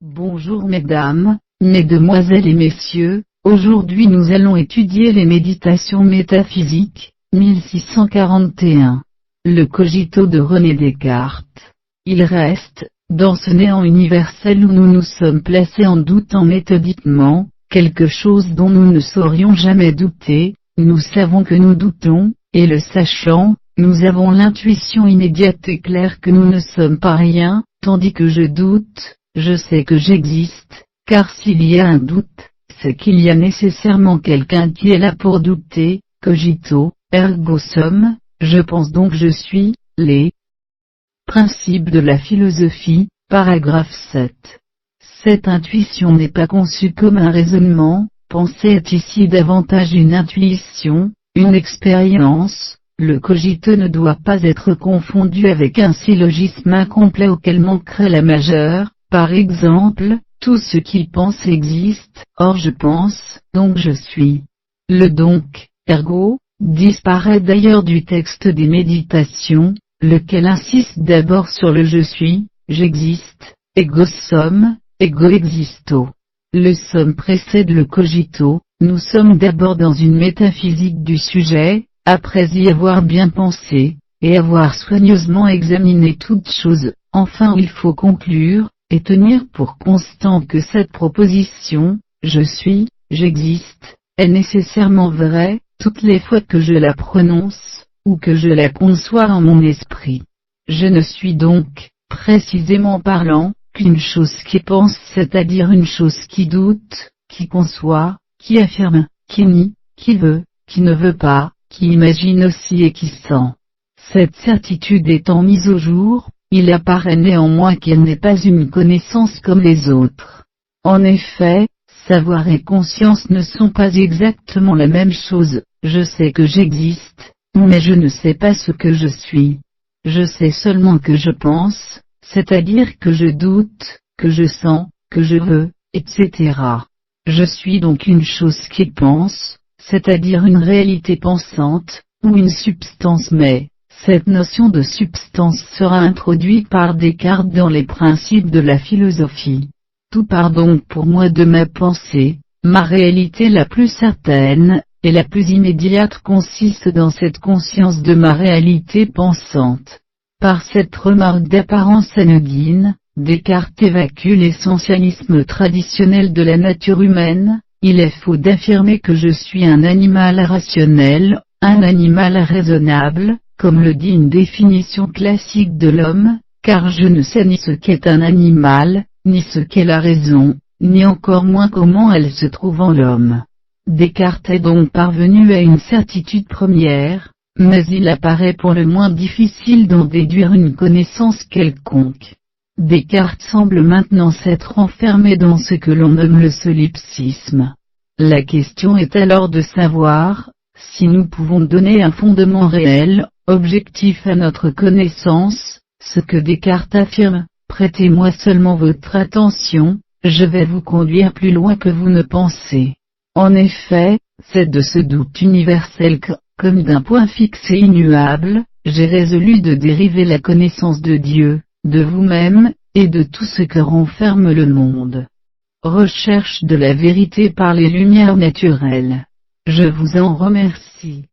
Bonjour mesdames, mesdemoiselles et messieurs, aujourd'hui nous allons étudier les méditations métaphysiques, 1641. Le cogito de René Descartes. Il reste, dans ce néant universel où nous nous sommes placés en doutant méthodiquement, quelque chose dont nous ne saurions jamais douter. Nous savons que nous doutons, et le sachant, nous avons l'intuition immédiate et claire que nous ne sommes pas rien, tandis que je doute, je sais que j'existe, car s'il y a un doute, c'est qu'il y a nécessairement quelqu'un qui est là pour douter. Cogito, ergo sum, je pense donc je suis. Les principes de la philosophie, paragraphe 7. Cette intuition n'est pas conçue comme un raisonnement. Penser est ici davantage une intuition, une expérience. Le cogito ne doit pas être confondu avec un syllogisme incomplet auquel manquerait la majeure. Par exemple, tout ce qui pense existe, or je pense, donc je suis. Le donc, ergo, disparaît d'ailleurs du texte des méditations, lequel insiste d'abord sur le je suis, j'existe, ego sum, ego existo. Le sum précède le cogito, nous sommes d'abord dans une métaphysique du sujet, après y avoir bien pensé, et avoir soigneusement examiné toute chose. Enfin il faut conclure, et tenir pour constant que cette proposition, je suis, j'existe, est nécessairement vraie, toutes les fois que je la prononce, ou que je la conçois en mon esprit. Je ne suis donc, précisément parlant, qu'une chose qui pense, c'est-à-dire une chose qui doute, qui conçoit, qui affirme, qui nie, qui veut, qui ne veut pas, qui imagine aussi et qui sent. Cette certitude étant mise au jour, il apparaît néanmoins qu'elle n'est pas une connaissance comme les autres. En effet, savoir et conscience ne sont pas exactement la même chose. Je sais que j'existe, mais je ne sais pas ce que je suis. Je sais seulement que je pense, c'est-à-dire que je doute, que je sens, que je veux, etc. Je suis donc une chose qui pense, c'est-à-dire une réalité pensante, ou une substance, mais cette notion de substance sera introduite par Descartes dans les principes de la philosophie. Tout part donc pour moi de ma pensée, ma réalité la plus certaine, et la plus immédiate consiste dans cette conscience de ma réalité pensante. Par cette remarque d'apparence anodine, Descartes évacue l'essentialisme traditionnel de la nature humaine. Il est faux d'affirmer que je suis un animal rationnel, un animal raisonnable, comme le dit une définition classique de l'homme, car je ne sais ni ce qu'est un animal, ni ce qu'est la raison, ni encore moins comment elle se trouve en l'homme. Descartes est donc parvenu à une certitude première, mais il apparaît pour le moins difficile d'en déduire une connaissance quelconque. Descartes semble maintenant s'être enfermé dans ce que l'on nomme le solipsisme. La question est alors de savoir, si nous pouvons donner un fondement réel, objectif à notre connaissance, ce que Descartes affirme. Prêtez-moi seulement votre attention, je vais vous conduire plus loin que vous ne pensez. En effet, c'est de ce doute universel que, comme d'un point fixe et immuable, j'ai résolu de dériver la connaissance de Dieu, de vous-même, et de tout ce que renferme le monde. Recherche de la vérité par les lumières naturelles. Je vous en remercie.